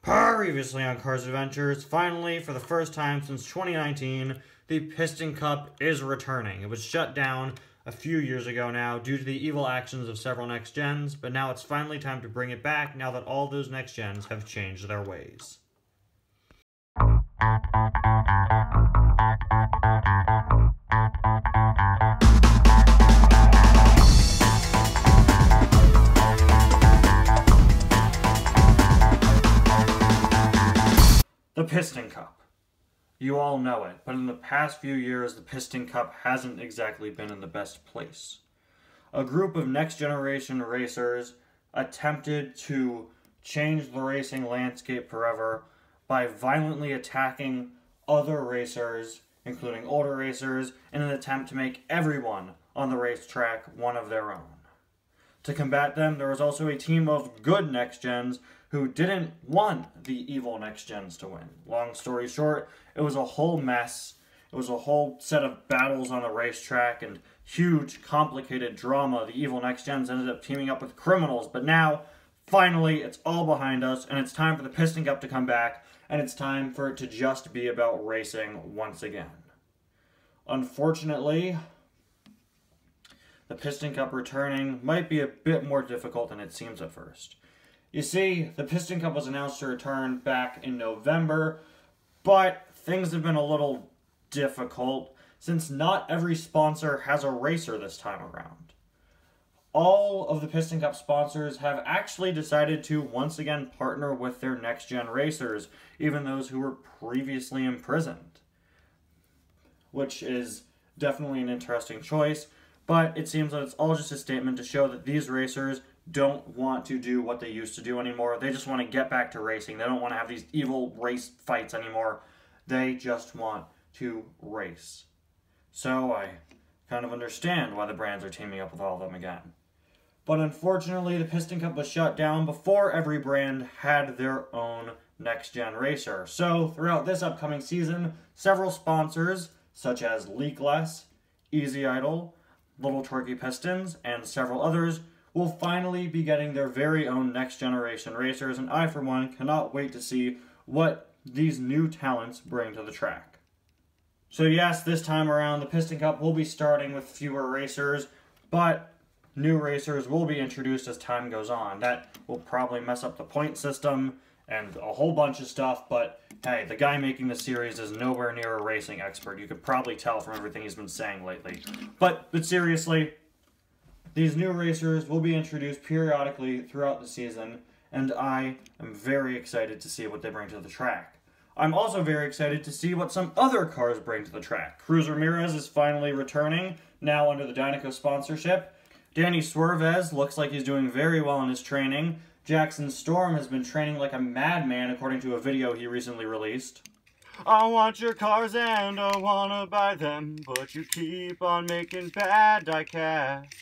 Previously on Cars Adventures, finally, for the first time since 2019, the Piston Cup is returning. It was shut down a few years ago now due to the evil actions of several next gens, but now it's finally time to bring it back now that all those next gens have changed their ways. The Piston Cup. You all know it, but in the past few years, the Piston Cup hasn't exactly been in the best place. A group of next-generation racers attempted to change the racing landscape forever by violently attacking other racers, including older racers, in an attempt to make everyone on the racetrack one of their own. To combat them, there was also a team of good next-gens who didn't want the evil next-gens to win. Long story short, it was a whole mess. It was a whole set of battles on the racetrack and huge, complicated drama. The evil next-gens ended up teaming up with criminals, but now, finally, it's all behind us, and it's time for the Piston Cup to come back, and it's time for it to just be about racing once again. Unfortunately, the Piston Cup returning might be a bit more difficult than it seems at first. You see, the Piston Cup was announced to return back in November, but things have been a little difficult since not every sponsor has a racer this time around. All of the Piston Cup sponsors have actually decided to once again partner with their next-gen racers, even those who were previously imprisoned, which is definitely an interesting choice. But it seems that it's all just a statement to show that these racers don't want to do what they used to do anymore. They just want to get back to racing. They don't want to have these evil race fights anymore. They just want to race. So I kind of understand why the brands are teaming up with all of them again. But unfortunately, the Piston Cup was shut down before every brand had their own next-gen racer. So throughout this upcoming season, several sponsors, such as Leakless, Easy Idle, Little Torquey Pistons, and several others, will finally be getting their very own next-generation racers, and I, for one, cannot wait to see what these new talents bring to the track. So yes, this time around, the Piston Cup will be starting with fewer racers, but new racers will be introduced as time goes on. That will probably mess up the point system and a whole bunch of stuff, but hey, the guy making the series is nowhere near a racing expert. You could probably tell from everything he's been saying lately. But seriously, these new racers will be introduced periodically throughout the season, and I am very excited to see what they bring to the track. I'm also very excited to see what some other cars bring to the track. Cruz Ramirez is finally returning, now under the Dinoco sponsorship. Danny Swervez looks like he's doing very well in his training. Jackson Storm has been training like a madman according to a video he recently released. I want your cars and I wanna buy them, but you keep on making bad diecasts.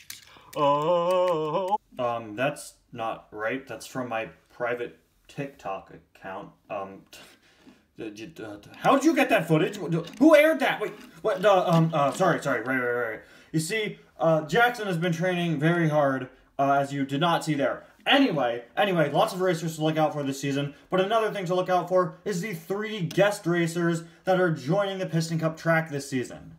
Oh. That's not right. That's from my private TikTok account. How'd you get that footage? Who aired that? Wait, what? Sorry, right. You see, Jackson has been training very hard, as you did not see there. Anyway, lots of racers to look out for this season, but another thing to look out for is the 3 guest racers that are joining the Piston Cup track this season.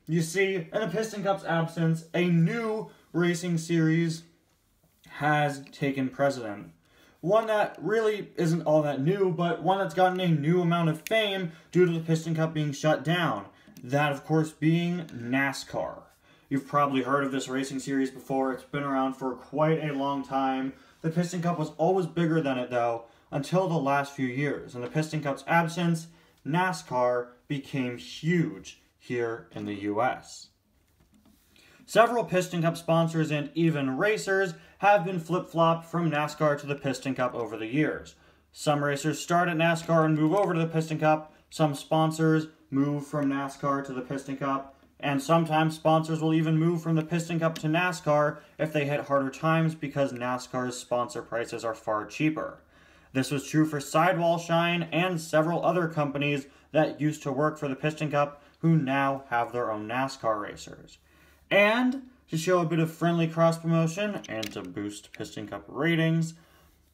You see, in the Piston Cup's absence, a new racing series has taken precedent. One that really isn't all that new, but one that's gotten a new amount of fame due to the Piston Cup being shut down. That, of course, being NASCAR. You've probably heard of this racing series before. It's been around for quite a long time. The Piston Cup was always bigger than it, though, until the last few years. In the Piston Cup's absence, NASCAR became huge here in the US. Several Piston Cup sponsors and even racers have been flip-flopped from NASCAR to the Piston Cup over the years. Some racers start at NASCAR and move over to the Piston Cup. Some sponsors move from NASCAR to the Piston Cup. And sometimes sponsors will even move from the Piston Cup to NASCAR if they hit harder times because NASCAR's sponsor prices are far cheaper. This was true for Sidewall Shine and several other companies that used to work for the Piston Cup who now have their own NASCAR racers. And to show a bit of friendly cross-promotion and to boost Piston Cup ratings,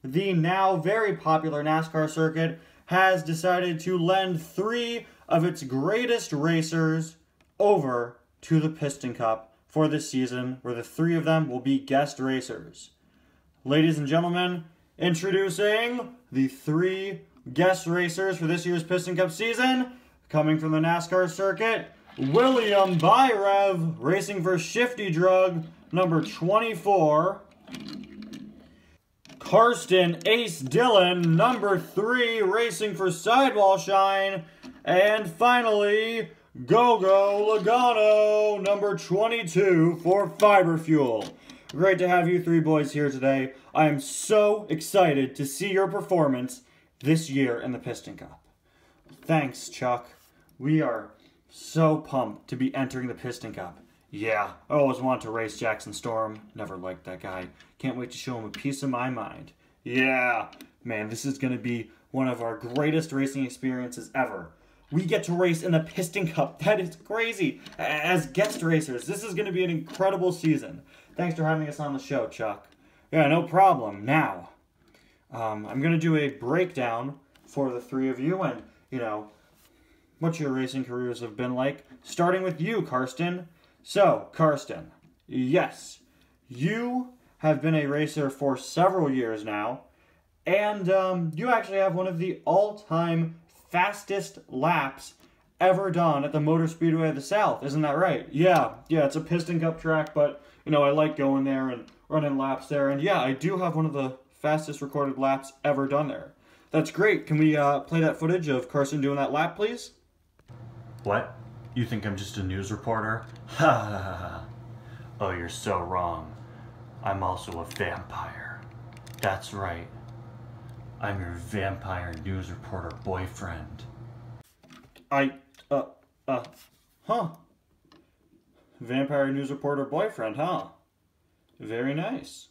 the now very popular NASCAR circuit has decided to lend 3 of its greatest racers over to the Piston Cup for this season, where the 3 of them will be guest racers. Ladies and gentlemen, introducing the 3 guest racers for this year's Piston Cup season, coming from the NASCAR circuit, William Byrev, racing for Shifty Drug, number 24. Karsten Ace Dillon, number 3, racing for Sidewall Shine. And finally, Gogo Logano, number 22, for Fiber Fuel. Great to have you 3 boys here today. I am so excited to see your performance this year in the Piston Cup. Thanks, Chuck. We are so pumped to be entering the Piston Cup. Yeah, I always wanted to race Jackson Storm. Never liked that guy. Can't wait to show him a piece of my mind. Yeah, man, this is going to be one of our greatest racing experiences ever. We get to race in the Piston Cup. That is crazy. As guest racers, this is going to be an incredible season. Thanks for having us on the show, Chuck. Yeah, no problem. Now, I'm going to do a breakdown for the 3 of you and, what your racing careers have been like. Starting with you, Karsten. So, Karsten, yes, you have been a racer for several years now, and you actually have one of the all-time fastest laps ever done at the Motor Speedway of the South. Isn't that right? Yeah, it's a Piston Cup track, but, I like going there and running laps there, and yeah, I do have one of the fastest recorded laps ever done there. That's great. Can we play that footage of Karsten doing that lap, please? What? You think I'm just a news reporter? Ha ha ha. Oh, you're so wrong. I'm also a vampire. That's right. I'm your vampire news reporter boyfriend. Vampire news reporter boyfriend, huh? Very nice.